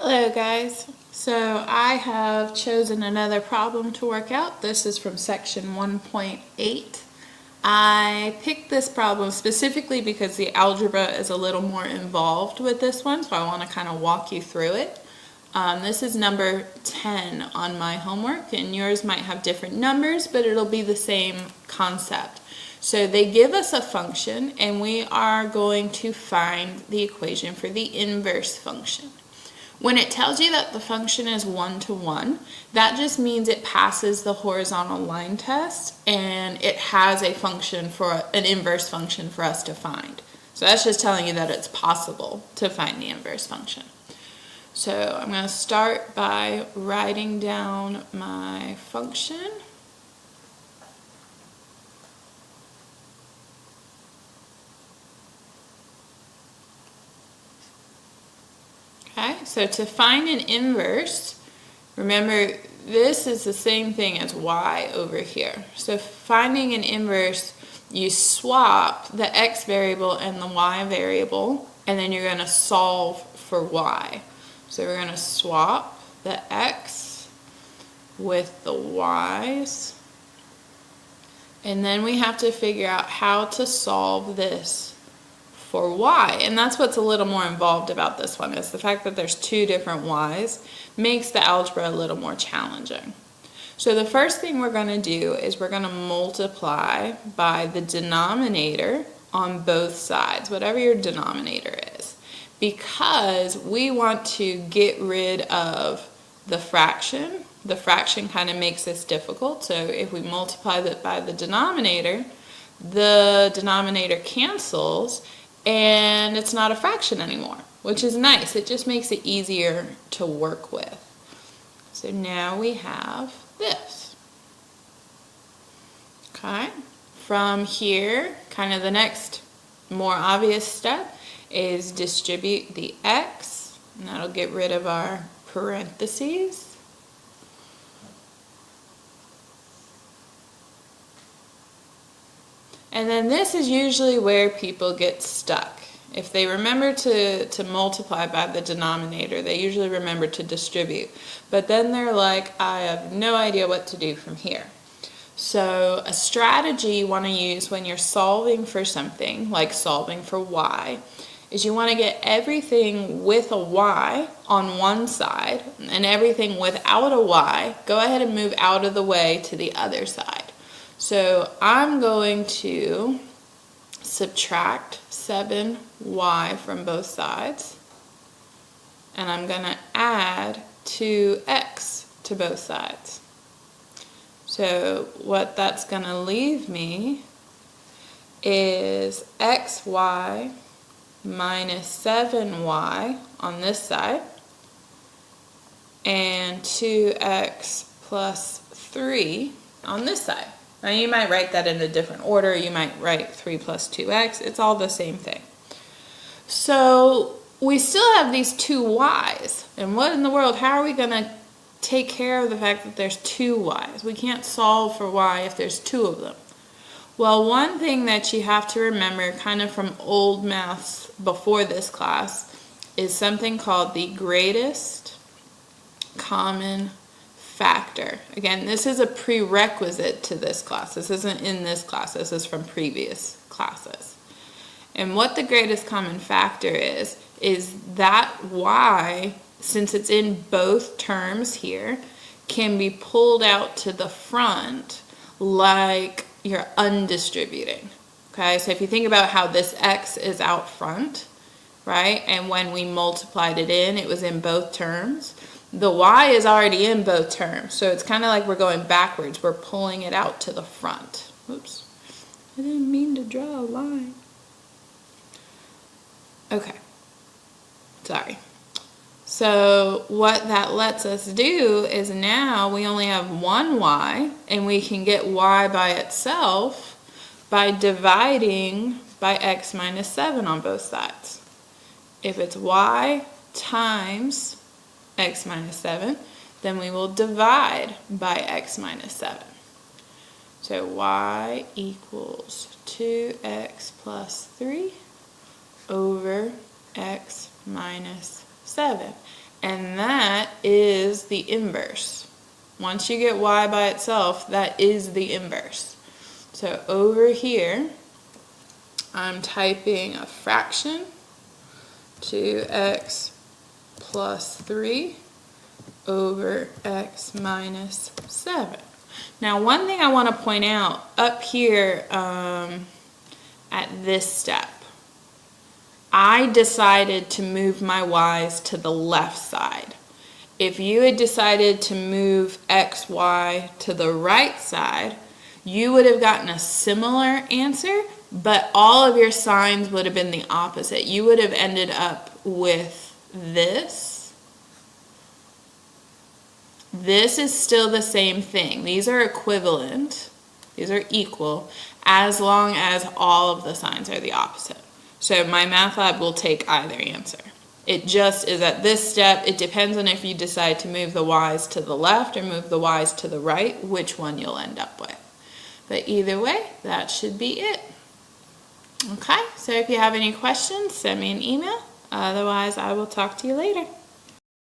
Hello guys, so I have chosen another problem to work out. This is from section 1.8. I picked this problem specifically because the algebra is a little more involved with this one, so I want to kind of walk you through it. This is number 10 on my homework, and yours might have different numbers, but it'll be the same concept. So they give us a function, and we are going to find the equation for the inverse function. When it tells you that the function is 1-to-1, that just means it passes the horizontal line test and it has a function for an inverse function for us to find. So that's just telling you that it's possible to find the inverse function. So I'm going to start by writing down my function. Okay, so to find an inverse, remember this is the same thing as y over here. So finding an inverse, you swap the x variable and the y variable, and then you're going to solve for y. So we're going to swap the x with the y's, and then we have to figure out how to solve this for y, and that's what's a little more involved about this one, is the fact that there's two different y's makes the algebra a little more challenging. So the first thing we're going to do is we're going to multiply by the denominator on both sides, whatever your denominator is, because we want to get rid of the fraction. The fraction kind of makes this difficult, so if we multiply that by the denominator cancels, and it's not a fraction anymore, which is nice. It just makes it easier to work with. So now we have this. Okay, from here, kind of the next more obvious step is distribute the x, and that'll get rid of our parentheses. And then this is usually where people get stuck. If they remember to multiply by the denominator, they usually remember to distribute. But then they're like, I have no idea what to do from here. So a strategy you want to use when you're solving for something, like solving for y, is you want to get everything with a y on one side, and everything without a y, go ahead and move out of the way to the other side. So I'm going to subtract 7y from both sides, and I'm going to add 2x to both sides. So what that's going to leave me is xy minus 7y on this side, and 2x plus 3 on this side. Now you might write that in a different order. You might write 3 plus 2x. It's all the same thing. So we still have these two y's. And what in the world, how are we going to take care of the fact that there's two y's? We can't solve for y if there's two of them. Well, one thing that you have to remember kind of from old maths before this class is something called the greatest common factor. Again, this is a prerequisite to this class. This isn't in this class. This is from previous classes. And what the greatest common factor is that y, since it's in both terms here, can be pulled out to the front like you're undistributing. Okay, so if you think about how this x is out front, right, and when we multiplied it in, it was in both terms. The y is already in both terms, so it's kind of like we're going backwards. We're pulling it out to the front. Oops, I didn't mean to draw a line. Okay, sorry. So what that lets us do is now we only have one y, and we can get y by itself by dividing by x minus 7 on both sides. If it's y times x minus 7, then we will divide by x minus 7. So y equals 2x plus 3 over x minus 7. And that is the inverse. Once you get y by itself, that is the inverse. So over here, I'm typing a fraction, 2x plus 3 over x minus 7. Now, one thing I want to point out up here at this step, I decided to move my y's to the left side. If you had decided to move x, y to the right side, you would have gotten a similar answer, but all of your signs would have been the opposite. You would have ended up with this. This is still the same thing. These are equivalent. These are equal as long as all of the signs are the opposite. So my math lab will take either answer. It just is at this step, it depends on if you decide to move the y's to the left or move the y's to the right, which one you'll end up with. But either way, that should be it. Okay, so if you have any questions, send me an email. Otherwise, I will talk to you later.